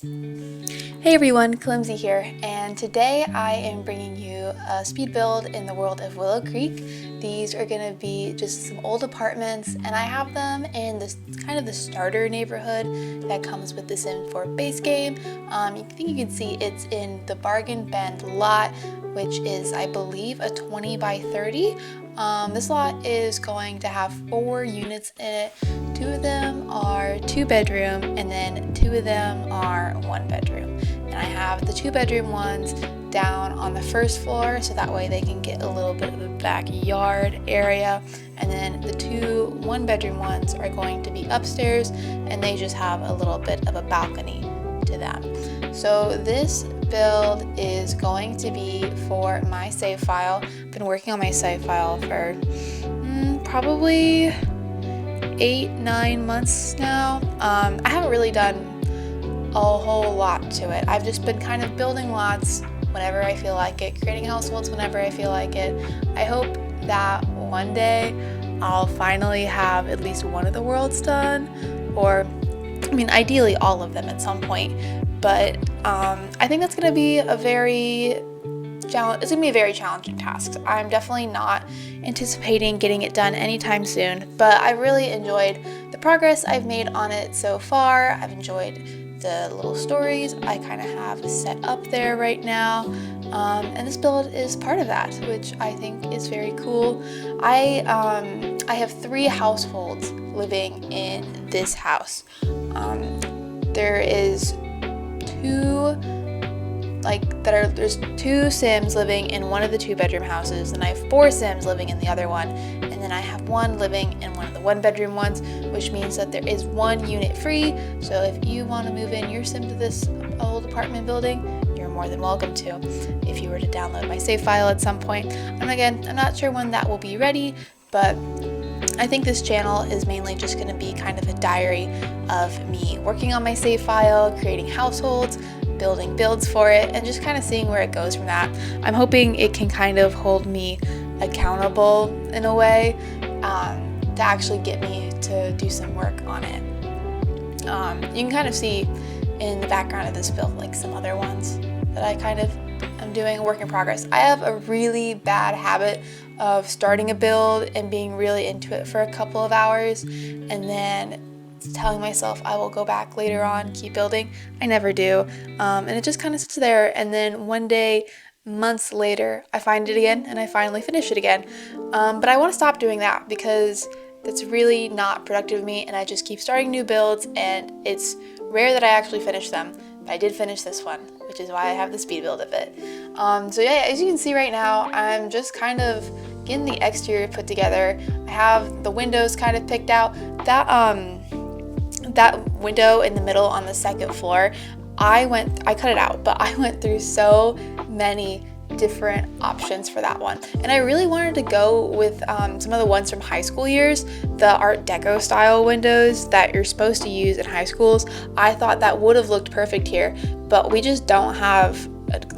Hey everyone, kalimsiYT here, and today I am bringing you a speed build in the world of Willow Creek. These are going to be just some old apartments, and I have them in this kind of the starter neighborhood that comes with the Sims 4 base game. You can see it's in the Bargain Bend lot, which is, I believe, a 20 by 30. This lot is going to have 4 units in it. 2 of them are 2-bedroom, and then 2 of them are 1-bedroom. And I have the 2-bedroom ones down on the first floor, so that way they can get a little bit of a backyard area. And then the 2 1-bedroom ones are going to be upstairs, and they just have a little bit of a balcony to them. So this build is going to be for my save file. I've been working on my save file for probably 8-9 months now. I haven't really done a whole lot to it. I've just been kind of building lots whenever I feel like it, creating households whenever I feel like it. I hope that one day I'll finally have at least one of the worlds done, or ideally all of them at some point. But I think that's going to be a very challenging task. I'm definitely not anticipating getting it done anytime soon, but I really enjoyed the progress I've made on it so far. I've enjoyed the little stories I kind of have set up there right now, and this build is part of that, which I think is very cool. I have 3 households living in this house. There is there's 2 Sims living in one of the 2-bedroom houses, and I have 4 Sims living in the other one, and then I have 1 living in one of the 1-bedroom ones, which means that there is 1 unit free. So if you want to move in your Sim to this old apartment building, you're more than welcome to, if you were to download my save file at some point. And again, I'm not sure when that will be ready, but I think this channel is mainly just going to be kind of a diary of me working on my save file, creating households, building builds for it, and just kind of seeing where it goes from that. I'm hoping it can kind of hold me accountable in a way, to actually get me to do some work on it. You can kind of see in the background of this build like some other ones that I kind of am doing a work in progress. I have a really bad habit of starting a build and being really into it for a couple of hours and then telling myself I will go back later on, keep building. I never do, and it just kind of sits there, and then one day, months later, I find it again and I finally finish it again. But I want to stop doing that because that's really not productive of me, and I just keep starting new builds, and it's rare that I actually finish them. But I did finish this one, which is why I have the speed build of it. So yeah, as you can see right now, I'm just kind of getting the exterior put together. I have the windows kind of picked out. That window in the middle on the 2nd floor, I cut it out, but I went through so many different options for that one, and I really wanted to go with some of the ones from high school years, the Art Deco style windows that you're supposed to use in high schools. I thought that would have looked perfect here, but we just don't have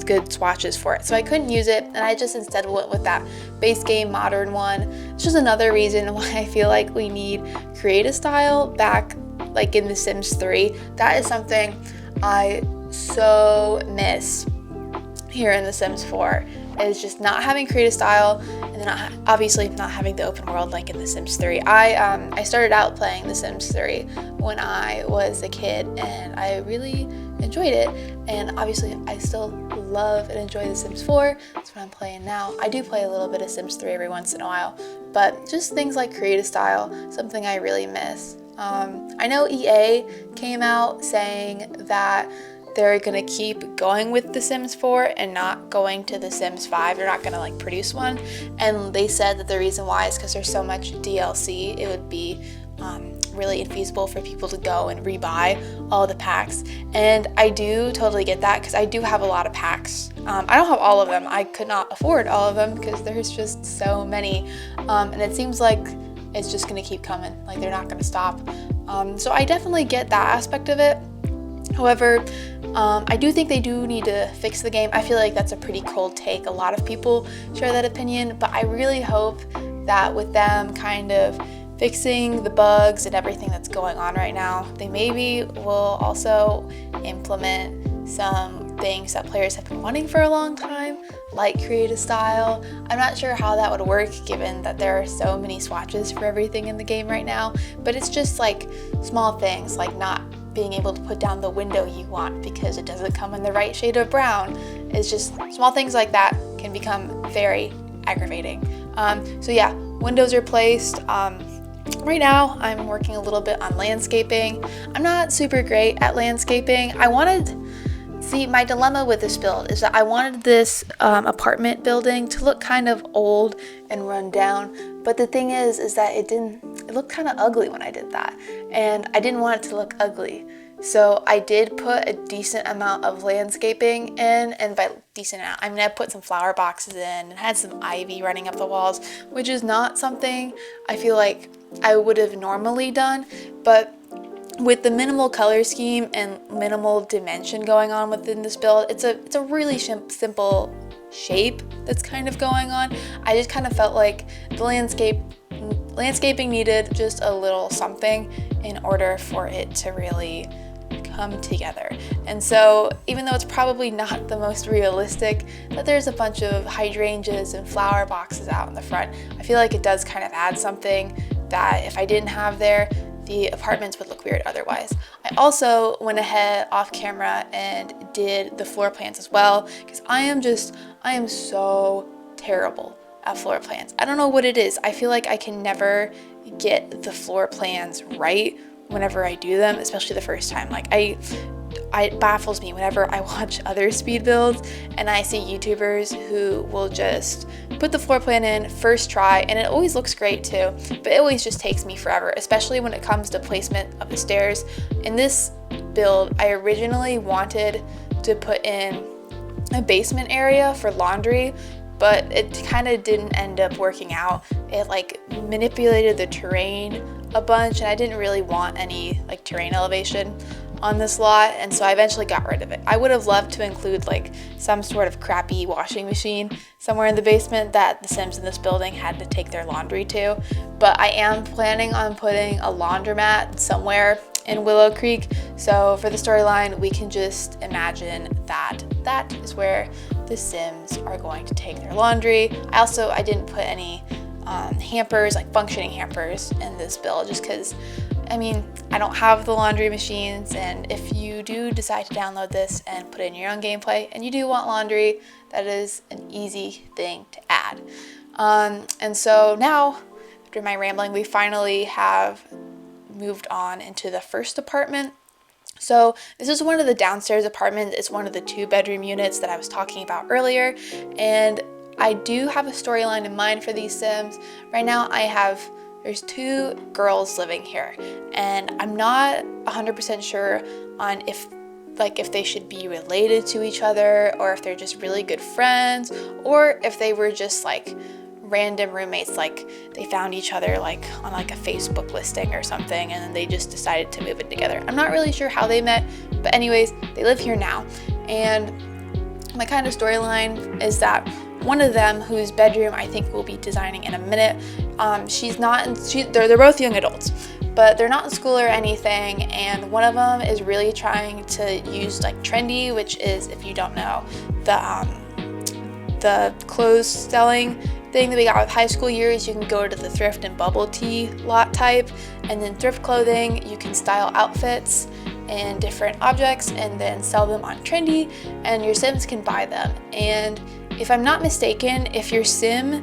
good swatches for it, so I couldn't use it, and I just instead went with that base game modern one. It's just another reason why I feel like we need creative style back, like in The Sims 3. That is something I so miss here in The Sims 4, is just not having creative style, and then obviously not having the open world like in The Sims 3. I started out playing The Sims 3 when I was a kid, and I really enjoyed it, and obviously I still love and enjoy The Sims 4. That's what I'm playing now. I do play a little bit of Sims 3 every once in a while, but just things like creative style, something I really miss. I know EA came out saying that they're gonna keep going with The Sims 4 and not going to The Sims 5. They're not gonna produce one, and they said that the reason why is because there's so much DLC. It would be really infeasible for people to go and rebuy all the packs, and I do totally get that because I do have a lot of packs. I don't have all of them. I could not afford all of them because there's just so many, and it seems like it's just gonna keep coming, like they're not gonna stop. So I definitely get that aspect of it. However, I do think they do need to fix the game. I feel like that's a pretty cold take. A lot of people share that opinion, but I really hope that with them kind of fixing the bugs and everything that's going on right now. They maybe will also implement some things that players have been wanting for a long time, like create a style. I'm not sure how that would work given that there are so many swatches for everything in the game right now, but it's just like small things like not being able to put down the window you want because it doesn't come in the right shade of brown. It's just small things like that can become very aggravating. So yeah, windows are placed. Right now I'm working a little bit on landscaping. I'm not super great at landscaping. See, my dilemma with this build is that I wanted this apartment building to look kind of old and run down, but the thing is that it looked kind of ugly when I did that, and I didn't want it to look ugly. So I did put a decent amount of landscaping in, and by decent amount, I mean I put some flower boxes in and had some ivy running up the walls, which is not something I feel like I would have normally done, but with the minimal color scheme and minimal dimension going on within this build, it's a really simple shape that's kind of going on. I just kind of felt like the landscaping needed just a little something in order for it to really come together. And so even though it's probably not the most realistic that there's a bunch of hydrangeas and flower boxes out in the front, I feel like it does kind of add something that if I didn't have there, the apartments would look weird otherwise. I also went ahead off camera and did the floor plans as well, because I am so terrible at floor plans. I don't know what it is. I feel like I can never get the floor plans right whenever I do them, especially the first time. Like it baffles me whenever I watch other speed builds and I see YouTubers who will just put the floor plan in first try, and it always looks great too, but it always just takes me forever, especially when it comes to placement of the stairs. In this build, I originally wanted to put in a basement area for laundry, but it kind of didn't end up working out. It like manipulated the terrain a bunch, and I didn't really want any like terrain elevation on this lot, and so I eventually got rid of it. I would have loved to include like some sort of crappy washing machine somewhere in the basement that the Sims in this building had to take their laundry to, but I am planning on putting a laundromat somewhere in Willow Creek, so for the storyline we can just imagine that that is where the Sims are going to take their laundry. I didn't put any hampers, like functioning hampers in this build, just because I mean, I don't have the laundry machines, and if you do decide to download this and put in your own gameplay and you do want laundry, that is an easy thing to add. And so now, after my rambling, we finally have moved on into the first apartment. So this is one of the downstairs apartments. It's one of the 2-bedroom units that I was talking about earlier, and I do have a storyline in mind for these Sims. Right now there's 2 girls living here, and I'm not 100% sure on if they should be related to each other, or if they're just really good friends, or if they were just like random roommates, like they found each other like on like a Facebook listing or something, and then they just decided to move in together. I'm not really sure how they met, but anyways, they live here now. And my kind of storyline is that one of them, whose bedroom I think we'll be designing in a minute, they're both young adults, but they're not in school or anything, and one of them is really trying to use like trendy, which is, if you don't know, the clothes selling thing that we got with high school years. You can go to the thrift and bubble tea lot type, and then thrift clothing, you can style outfits and different objects and then sell them on trendy, and your Sims can buy them. And if I'm not mistaken, if your Sim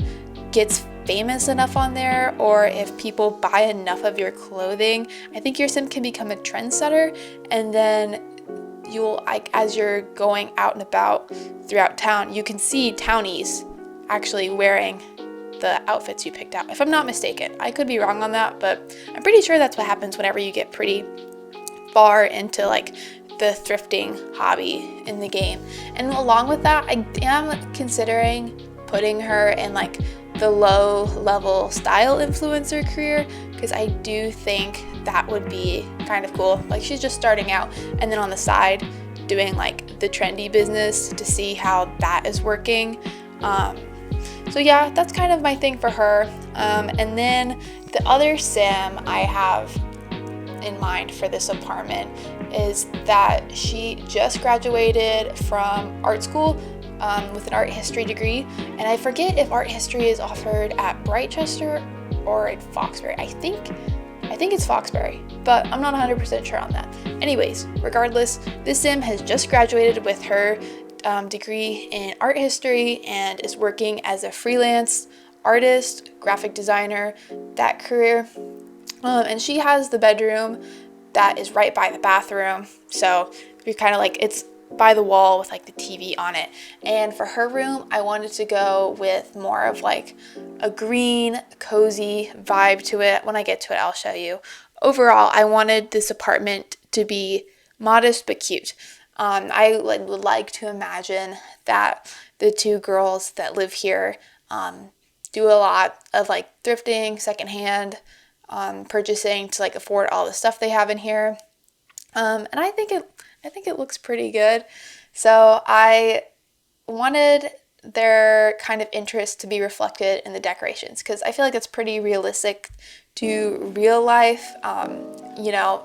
gets famous enough on there, or if people buy enough of your clothing, I think your Sim can become a trendsetter, and then you'll, like, as you're going out and about throughout town, you can see townies actually wearing the outfits you picked out, if I'm not mistaken. I could be wrong on that, but I'm pretty sure that's what happens whenever you get pretty far into like the thrifting hobby in the game. And along with that, I am considering putting her in like the low level style influencer career, because I do think that would be kind of cool. Like, she's just starting out, and then on the side doing like the trendy business to see how that is working. So yeah, that's kind of my thing for her. And then The other sim I have in mind for this apartment is that she just graduated from art school with an art history degree, and I forget if art history is offered at Brightchester or at Foxbury. I think it's Foxbury, but I'm not 100% sure on that. Anyways, regardless, this sim has just graduated with her degree in art history and is working as a freelance artist, graphic designer, that career. And she has the bedroom that is right by the bathroom. So you're kind of like, it's by the wall with like the TV on it. And for her room, I wanted to go with more of like a green, cozy vibe to it. When I get to it, I'll show you. Overall, I wanted this apartment to be modest but cute. I would like to imagine that the two girls that live here do a lot of like thrifting, secondhand, purchasing to like afford all the stuff they have in here. And I think it looks pretty good. So I wanted their kind of interest to be reflected in the decorations, because I feel like it's pretty realistic to real life.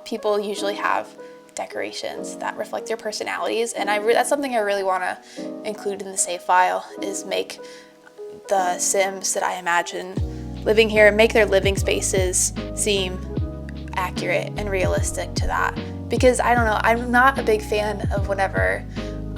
People usually have decorations that reflect their personalities, and that's something I really want to include in the save file, is make the Sims that I imagine living here, make their living spaces seem accurate and realistic to that. Because I don't know, I'm not a big fan of whenever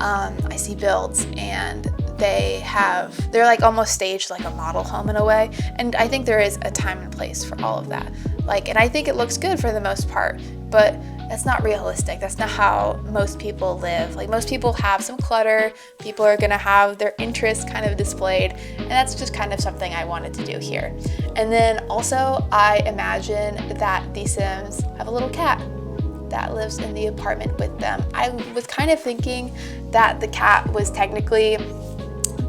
I see builds and they're like almost staged like a model home in a way, and I think there is a time and place for all of that. And I think it looks good for the most part, but that's not realistic. That's not how most people live. Like, most people have some clutter, people are gonna have their interests kind of displayed, and that's just kind of something I wanted to do here. And then also, I imagine that the Sims have a little cat that lives in the apartment with them. I was kind of thinking that the cat was technically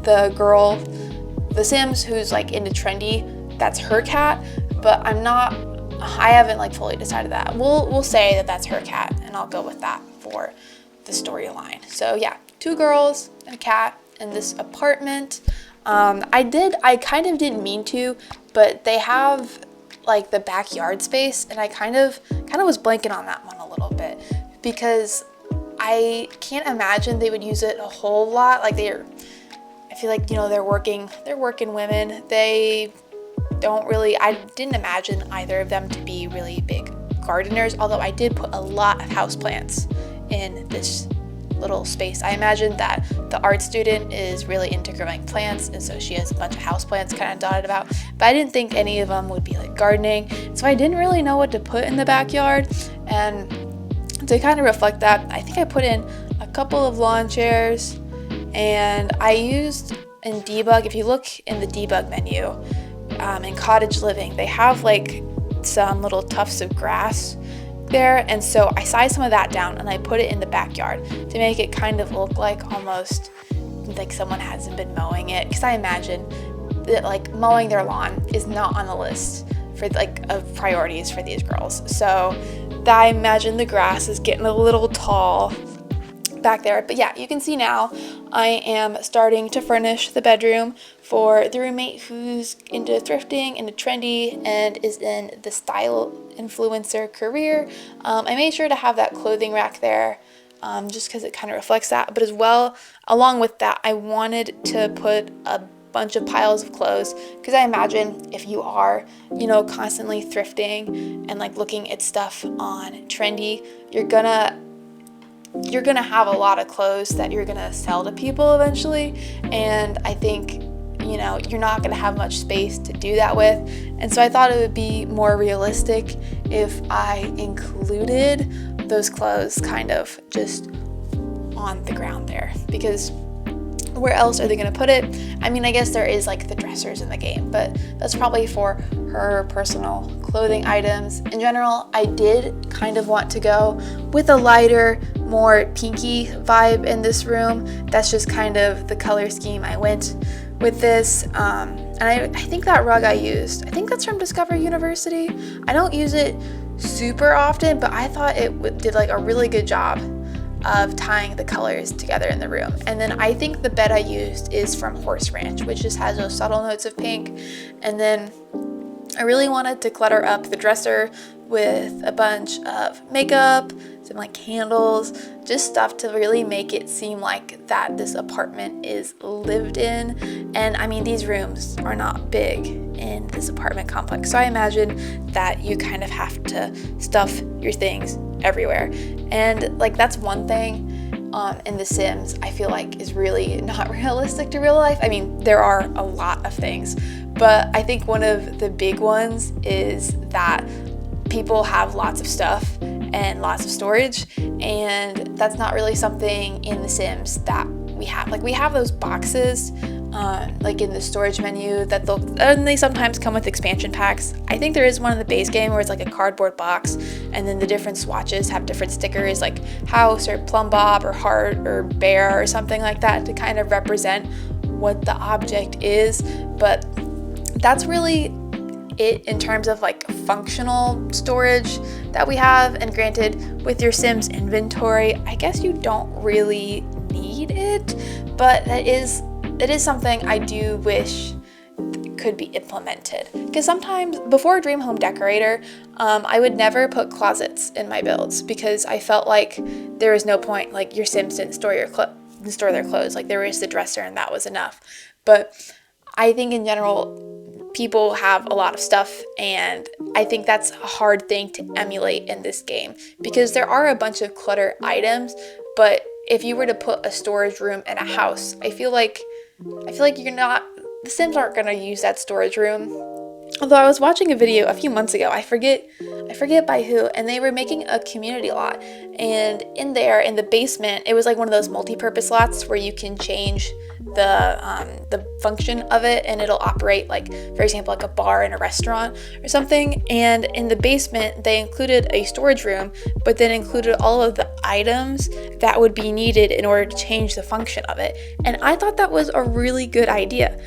the Sims who's like into trendy, that's her cat, but I haven't like fully decided that. We'll say that that's her cat, and I'll go with that for the storyline. So yeah, 2 girls and a cat in this apartment. I kind of didn't mean to, but they have like the backyard space, and I kind of was blanking on that one a little bit, because I can't imagine they would use it a whole lot. I feel like, they're working women. I didn't imagine either of them to be really big gardeners, although I did put a lot of houseplants in this little space. I imagine that the art student is really into growing plants, and so she has a bunch of houseplants kind of dotted about, but I didn't think any of them would be like gardening, so I didn't really know what to put in the backyard. And to kind of reflect that, I think I put in a couple of lawn chairs, and I used in debug, if you look in the debug menu, in cottage living, they have like some little tufts of grass there, and so I sized some of that down and I put it in the backyard to make it kind of look like almost like someone hasn't been mowing it, because I imagine that like mowing their lawn is not on the list for of priorities for these girls. So I imagine the grass is getting a little tall back there. But yeah, you can see now I am starting to furnish the bedroom for the roommate who's into thrifting, into trendy, and is in the style influencer career. I made sure to have that clothing rack there just because it kind of reflects that. But as well, along with that, I wanted to put a bunch of piles of clothes, because I imagine if you are, constantly thrifting and like looking at stuff on trendy, you're gonna have a lot of clothes that you're gonna sell to people eventually, and I think you're not gonna have much space to do that with. And so I thought it would be more realistic if I included those clothes kind of just on the ground there, because where else are they going to put it? I mean, I guess there is like the dressers in the game, but that's probably for her personal clothing items. In general, I did kind of want to go with a lighter, more pinky vibe in this room. That's just kind of the color scheme I went with this. And I think that rug I used, I think that's from Discover University. I don't use it super often, but I thought it did like a really good job of tying the colors together in the room. And then I think the bed I used is from Horse Ranch, which just has those subtle notes of pink. And then I really wanted to clutter up the dresser with a bunch of makeup, some like candles, just stuff to really make it seem like that this apartment is lived in. And I mean, these rooms are not big in this apartment complex, so I imagine that you kind of have to stuff your things everywhere. And like that's one thing in The Sims I feel like is really not realistic to real life. I mean, there are a lot of things, but I think one of the big ones is that people have lots of stuff and lots of storage, and that's not really something in The Sims that we have. Like we have those boxes like in the storage menu that and they sometimes come with expansion packs. I think there is one in the base game where it's like a cardboard box, and then the different swatches have different stickers like house or plumb bob or heart or bear or something like that to kind of represent what the object is. But that's really it in terms of like functional storage that we have. And granted, with your Sims inventory, I guess you don't really need it, but it is something I do wish could be implemented. Because sometimes before Dream Home Decorator, I would never put closets in my builds because I felt like there was no point. Like your Sims didn't store their clothes. Like there was the dresser and that was enough. But I think in general, people have a lot of stuff, and I think that's a hard thing to emulate in this game because there are a bunch of clutter items. But if you were to put a storage room in a house, I feel like the Sims aren't going to use that storage room. Although I was watching a video a few months ago, I forget by who, and they were making a community lot, and in the basement, it was like one of those multi-purpose lots where you can change the function of it, and it'll operate like, for example, like a bar in a restaurant or something. And in the basement, they included a storage room, but then included all of the items that would be needed in order to change the function of it. And I thought that was a really good idea.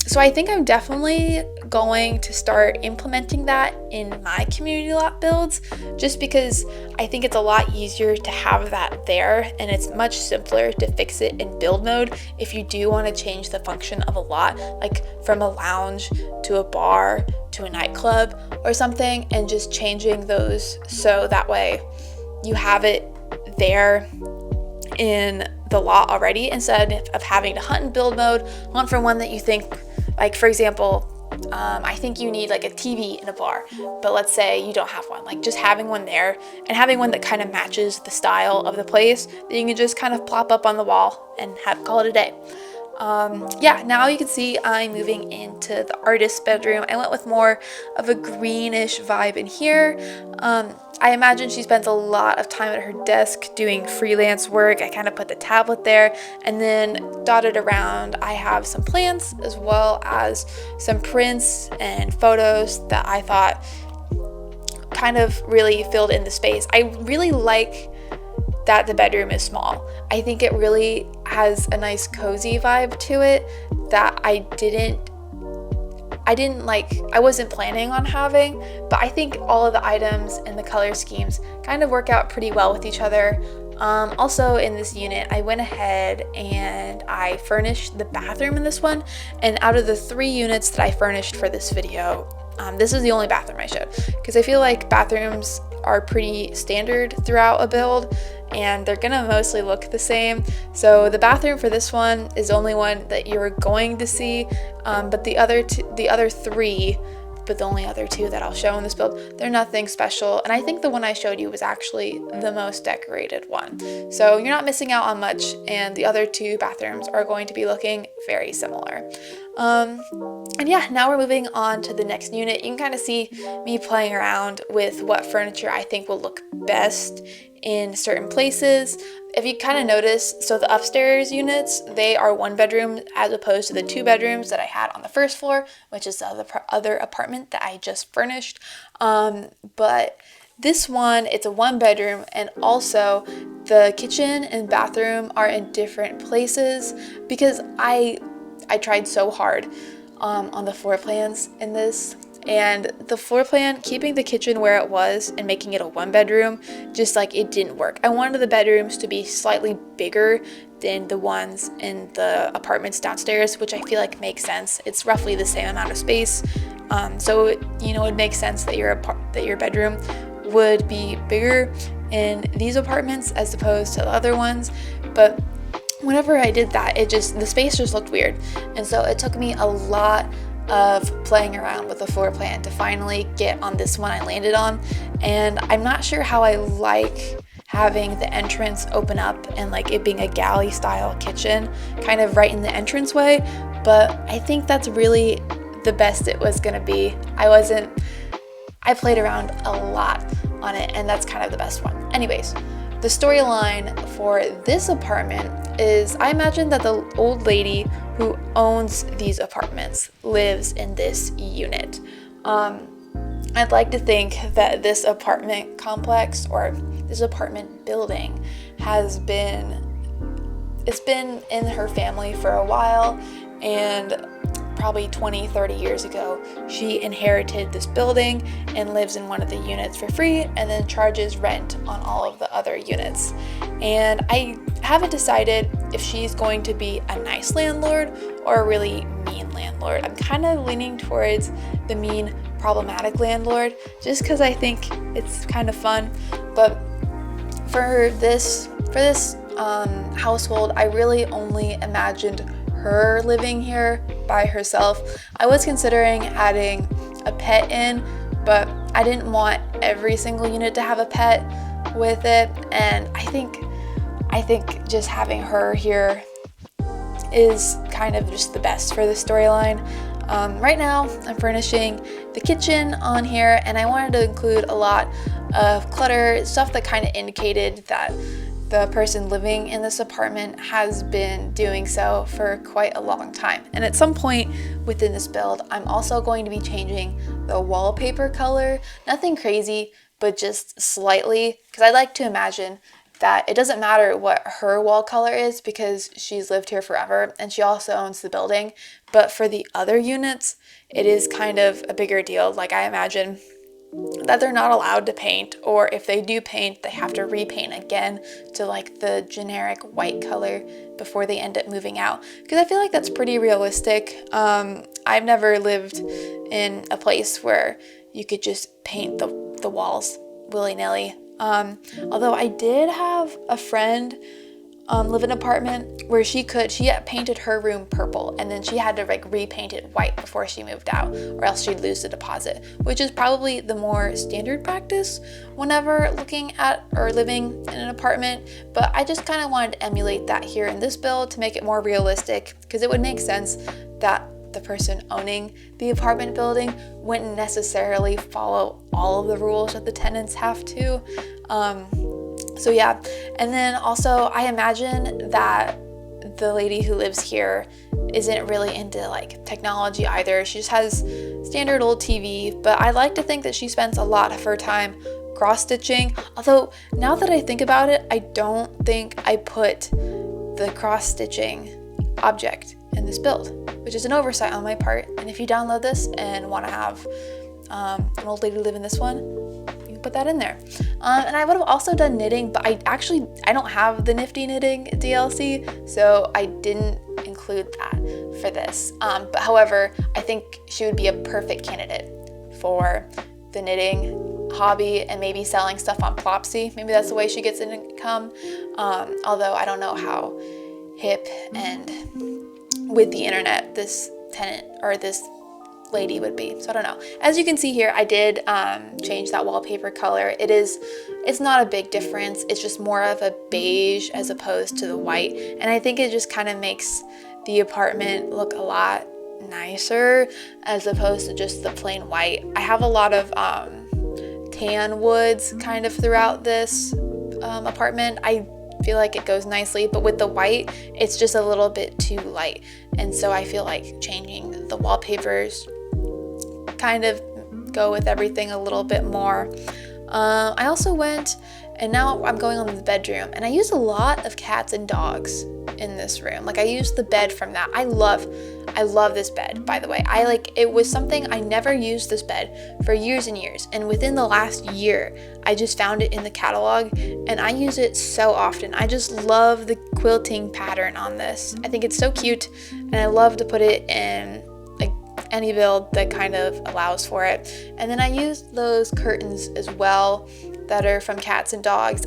So I think I'm definitely going to start implementing that in my community lot builds, just because I think it's a lot easier to have that there, and it's much simpler to fix it in build mode if you do want to change the function of a lot, like from a lounge to a bar to a nightclub or something, and just changing those so that way you have it there in the lot already, instead of having to hunt in build mode, hunt for one that you think, like for example, I think you need like a TV in a bar, but let's say you don't have one. Like just having one there and having one that kind of matches the style of the place that you can just kind of plop up on the wall and call it a day. Yeah, now you can see I'm moving into the artist's bedroom. I went with more of a greenish vibe in here. I imagine she spends a lot of time at her desk doing freelance work. I kind of put the tablet there, and then dotted around I have some plants as well as some prints and photos that I thought kind of really filled in the space. I really like that the bedroom is small. I think it really has a nice cozy vibe to it that I wasn't planning on having, but I think all of the items and the color schemes kind of work out pretty well with each other. Also in this unit, I went ahead and I furnished the bathroom in this one, and out of the 3 units that I furnished for this video, this is the only bathroom I showed, because I feel like bathrooms are pretty standard throughout a build and they're gonna mostly look the same. So the bathroom for this one is the only one that you're going to see, but the other 3, but the only other 2 that I'll show in this build, they're nothing special. And I think the one I showed you was actually the most decorated one. So you're not missing out on much, and the other 2 bathrooms are going to be looking very similar. And yeah, now we're moving on to the next unit. You can kind of see me playing around with what furniture I think will look best in certain places. If you kind of notice, so the upstairs units, they are 1 bedroom as opposed to the 2 bedrooms that I had on the first floor, which is the other apartment that I just furnished. But this one, it's a 1 bedroom, and also the kitchen and bathroom are in different places because I tried so hard on the floor plans in this, And the floor plan, keeping the kitchen where it was and making it a 1-bedroom, just like it didn't work. I wanted the bedrooms to be slightly bigger than the ones in the apartments downstairs, which I feel like makes sense. It's roughly the same amount of space. So it makes sense that your bedroom would be bigger in these apartments as opposed to the other ones. But whenever I did that, the space just looked weird. And so it took me a lot of playing around with the floor plan to finally get on this one I landed on. And I'm not sure how I like having the entrance open up and like it being a galley style kitchen kind of right in the entranceway, but I think that's really the best it was gonna be. I played around a lot on it, and that's kind of the best one. Anyways, the storyline for this apartment is I imagine that the old lady who owns these apartments lives in this unit. I'd like to think that this apartment complex or this apartment building it's been in her family for a while, and probably 20-30 years ago she inherited this building and lives in one of the units for free and then charges rent on all of the other units. And I haven't decided if she's going to be a nice landlord or a really mean landlord. I'm kind of leaning towards the mean, problematic landlord just because I think it's kind of fun. But for this household, I really only imagined her living here by herself. I was considering adding a pet in, but I didn't want every single unit to have a pet with it, and I think just having her here is kind of just the best for the storyline. Right now I'm furnishing the kitchen on here, and I wanted to include a lot of clutter, stuff that kind of indicated that the person living in this apartment has been doing so for quite a long time. And at some point within this build, I'm also going to be changing the wallpaper color. Nothing crazy, but just slightly, because I like to imagine that it doesn't matter what her wall color is because she's lived here forever and she also owns the building. But for the other units, it is kind of a bigger deal. Like I imagine that they're not allowed to paint, or if they do paint, they have to repaint again to like the generic white color before they end up moving out, because I feel like that's pretty realistic. I've never lived in a place where you could just paint the walls willy-nilly. Although I did have a friend live in an apartment where she had painted her room purple, and then she had to like repaint it white before she moved out, or else she'd lose the deposit, which is probably the more standard practice whenever looking at or living in an apartment. But I just kind of wanted to emulate that here in this build to make it more realistic, because it would make sense that the person owning the apartment building wouldn't necessarily follow all of the rules that the tenants have to. So yeah, and then also I imagine that the lady who lives here isn't really into like technology either. She just has standard old TV, but I like to think that she spends a lot of her time cross-stitching. Although now that I think about it, I don't think I put the cross-stitching object in this build, which is an oversight on my part. And if you download this and want to have an old lady live in this one, you can put that in there. And I would have also done knitting, but I don't have the nifty knitting DLC, so I didn't include that for this. But however, I think she would be a perfect candidate for the knitting hobby and maybe selling stuff on Plopsy. Maybe that's the way she gets an income. Although I don't know how hip and with the internet this tenant or this lady would be, so I don't know. As you can see here, I did change that wallpaper color. It's not a big difference. It's just more of a beige as opposed to the white, and I think it just kind of makes the apartment look a lot nicer as opposed to just the plain white. I have a lot of tan woods kind of throughout this apartment. I feel like it goes nicely, but with the white, it's just a little bit too light, and so I feel like changing the wallpapers kind of go with everything a little bit more. I also went And now I'm going on to the bedroom, and I use a lot of cats and dogs in this room. Like I used the bed from that. I love this bed, by the way. It was something, I never used this bed for years and years. And within the last year, I just found it in the catalog and I use it so often. I just love the quilting pattern on this. I think it's so cute, and I love to put it in like any build that kind of allows for it. And then I used those curtains as well that are from cats and dogs.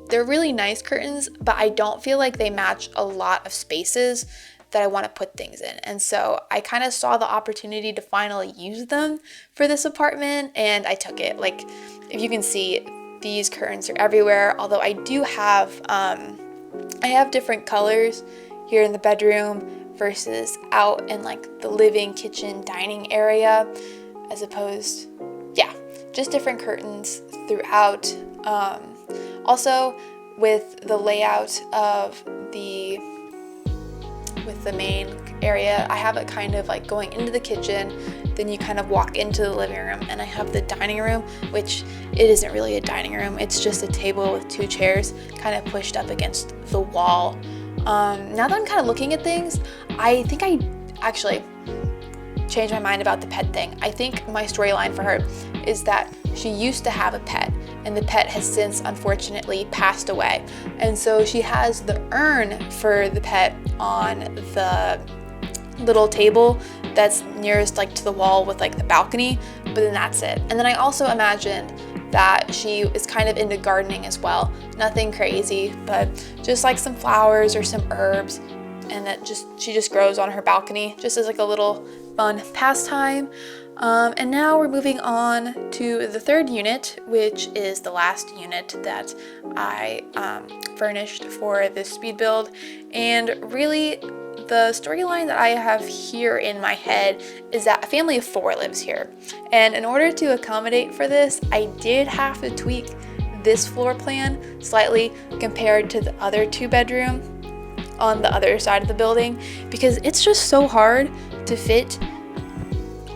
They're really nice curtains, but I don't feel like they match a lot of spaces that I want to put things in. And so I kind of saw the opportunity to finally use them for this apartment, and I took it. Like, if you can see, these curtains are everywhere. Although I do have, I have different colors here in the bedroom versus out in like the living, kitchen, dining area, as opposed, yeah, just different curtains throughout. Also, with the layout of the main area, I have it kind of like going into the kitchen, then you kind of walk into the living room, and I have the dining room, which it isn't really a dining room, it's just a table with 2 chairs kind of pushed up against the wall. Now that I'm kind of looking at things, I think I actually changed my mind about the pet thing. I think my storyline for her is that she used to have a pet, and the pet has since unfortunately passed away. And so she has the urn for the pet on the little table that's nearest like to the wall with like the balcony, but then that's it. And then I also imagined that she is kind of into gardening as well. Nothing crazy, but just like some flowers or some herbs, and that she just grows on her balcony just as like a little fun pastime. And now we're moving on to the 3rd unit, which is the last unit that I furnished for this speed build. And really, the storyline that I have here in my head is that a family of 4 lives here. And in order to accommodate for this, I did have to tweak this floor plan slightly compared to the other 2-bedroom on the other side of the building, because it's just so hard to fit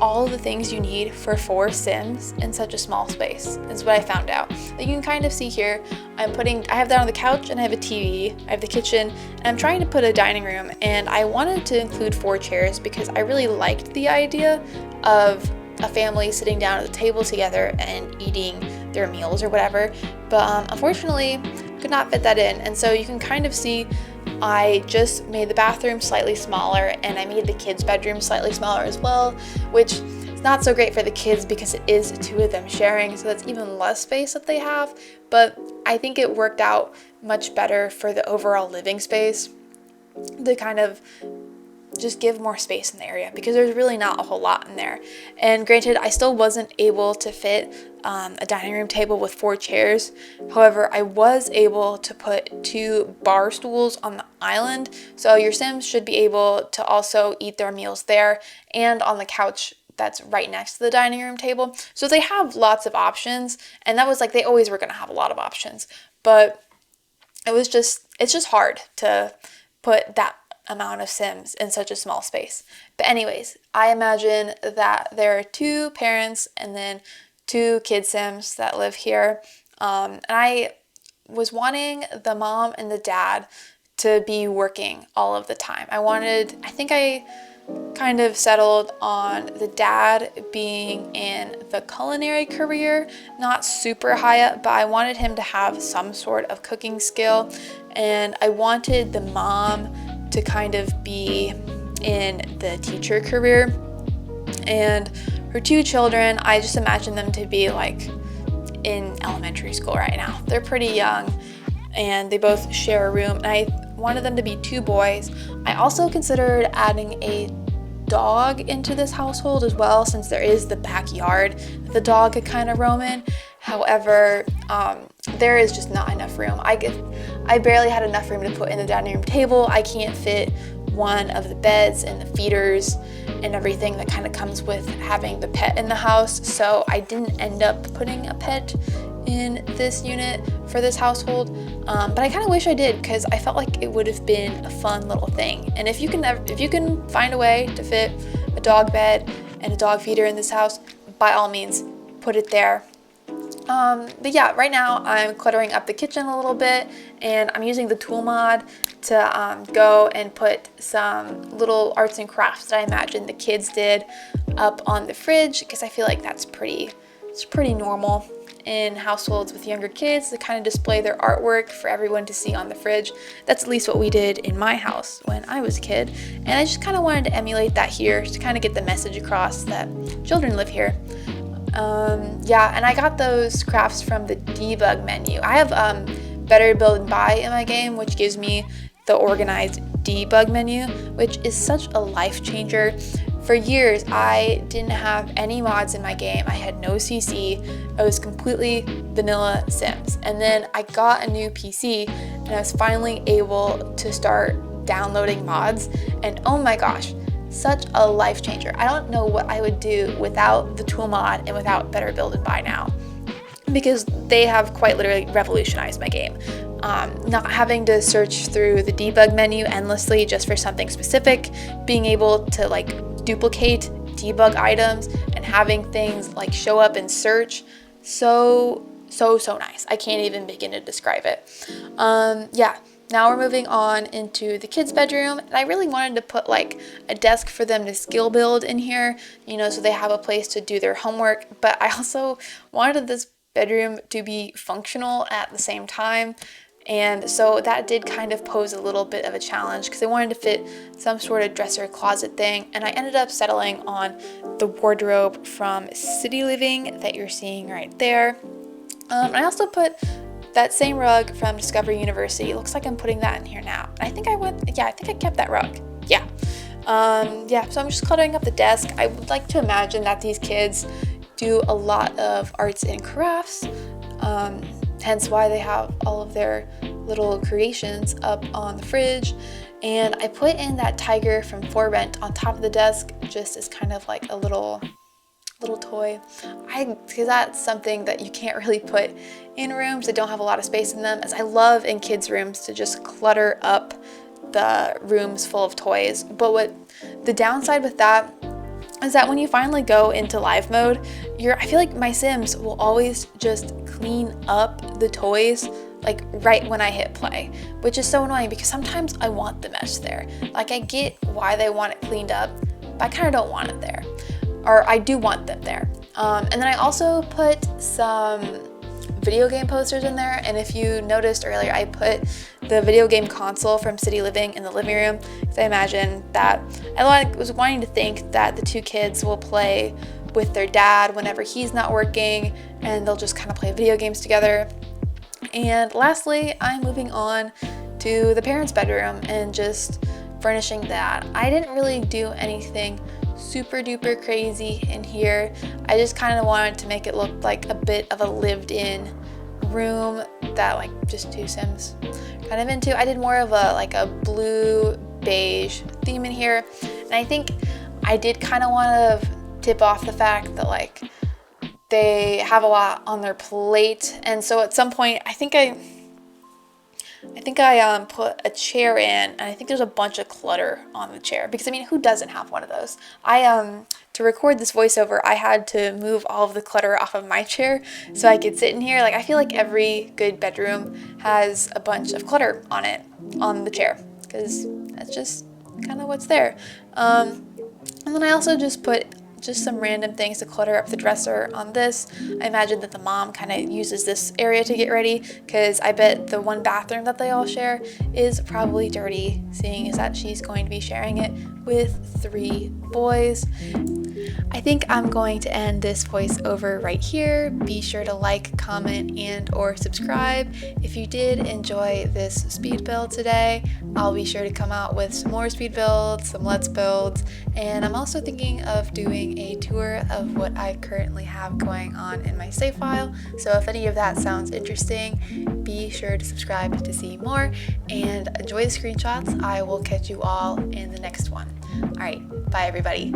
all the things you need for 4 Sims in such a small space, is what I found out. Like you can kind of see here, I have that on the couch, and I have a TV, I have the kitchen, and I'm trying to put a dining room, and I wanted to include 4 chairs because I really liked the idea of a family sitting down at the table together and eating their meals or whatever, but unfortunately could not fit that in. And so you can kind of see I just made the bathroom slightly smaller, and I made the kids' bedroom slightly smaller as well, which is not so great for the kids because it is 2 of them sharing, so that's even less space that they have. But I think it worked out much better for the overall living space to kind of just give more space in the area, because there's really not a whole lot in there. And granted, I still wasn't able to fit a dining room table with 4 chairs. However, I was able to put 2 bar stools on the island, so your Sims should be able to also eat their meals there and on the couch that's right next to the dining room table. So they have lots of options, and that was like, they always were going to have a lot of options, but it's just hard to put that amount of Sims in such a small space. But anyways, I imagine that there are 2 parents and then 2 kid Sims that live here. And I was wanting the mom and the dad to be working all of the time. I think I kind of settled on the dad being in the culinary career, not super high up, but I wanted him to have some sort of cooking skill. And I wanted the mom to kind of be in the teacher career. And her 2 children, I just imagine them to be like in elementary school right now. They're pretty young, and they both share a room, and I wanted them to be 2 boys. I also considered adding a dog into this household as well, since there is the backyard that the dog could kind of roam in. However, there is just not enough room. I barely had enough room to put in the dining room table. I can't fit one of the beds and the feeders and everything that kind of comes with having the pet in the house. So I didn't end up putting a pet in this unit for this household, but I kind of wish I did, because I felt like it would have been a fun little thing. And if you can find a way to fit a dog bed and a dog feeder in this house, by all means, put it there. But yeah, right now I'm cluttering up the kitchen a little bit, and I'm using the tool mod to go and put some little arts and crafts that I imagine the kids did up on the fridge, because I feel like it's pretty normal in households with younger kids to kind of display their artwork for everyone to see on the fridge. That's at least what we did in my house when I was a kid, and I just kind of wanted to emulate that here to kind of get the message across that children live here. Yeah, and I got those crafts from the debug menu. I have Better Build and Buy in my game, which gives me the organized debug menu, which is such a life changer. For years, I didn't have any mods in my game. I had no CC. I was completely vanilla Sims. And then I got a new PC, and I was finally able to start downloading mods. And oh my gosh, such a life changer. I don't know what I would do without the tool mod and without Better Build and Buy now, because they have quite literally revolutionized my game. Not having to search through the debug menu endlessly just for something specific, being able to duplicate debug items and having things show up in search. So nice. I can't even begin to describe it. Yeah, now we're moving on into the kids' bedroom, and I really wanted to put a desk for them to skill build in here, so they have a place to do their homework, but I also wanted this bedroom to be functional at the same time. And so that did kind of pose a little bit of a challenge, because I wanted to fit some sort of dresser closet thing, and I ended up settling on the wardrobe from City Living that you're seeing right there. I also put that same rug from Discovery University. It looks like I'm putting that in here now. I think I kept that rug. Yeah. Yeah, so I'm just cluttering up the desk. I would like to imagine that these kids do a lot of arts and crafts, hence why they have all of their little creations up on the fridge. And I put in that tiger from For Rent on top of the desk just as kind of a little toy, because that's something that you can't really put in rooms that don't have a lot of space in them, as I love in kids' rooms to just clutter up the rooms full of toys. But what the downside with that is that when you finally go into live mode, I feel like my Sims will always just clean up the toys right when I hit play, which is so annoying, because sometimes I want the mess there. I get why they want it cleaned up, but I kind of don't want it there, or I do want them there. And then I also put some video game posters in there, and if you noticed earlier, I put the video game console from City Living in the living room, because I imagine that I was wanting to think that the two kids will play with their dad whenever he's not working, and they'll just kind of play video games together. And lastly, I'm moving on to the parents' bedroom and just furnishing that. I didn't really do anything super duper crazy in here. I just kind of wanted to make it look like a bit of a lived-in room that just two Sims kind of into. I did more of a blue beige theme in here, and I think I did kind of want to tip off the fact that they have a lot on their plate, and so at some point I think I put a chair in, and I think there's a bunch of clutter on the chair, because who doesn't have one of those? To record this voiceover, I had to move all of the clutter off of my chair so I could sit in here. I feel like every good bedroom has a bunch of clutter on the chair, because that's just kind of what's there. And then I also just put some random things to clutter up the dresser on this. I imagine that the mom kind of uses this area to get ready, because I bet the one bathroom that they all share is probably dirty, seeing as that she's going to be sharing it with 3 boys. I think I'm going to end this voiceover right here. Be sure to like, comment, and or subscribe. If you did enjoy this speed build today, I'll be sure to come out with some more speed builds, some let's builds, and I'm also thinking of doing a tour of what I currently have going on in my save file. So if any of that sounds interesting, be sure to subscribe to see more, and enjoy the screenshots. I will catch you all in the next one. All right, bye everybody.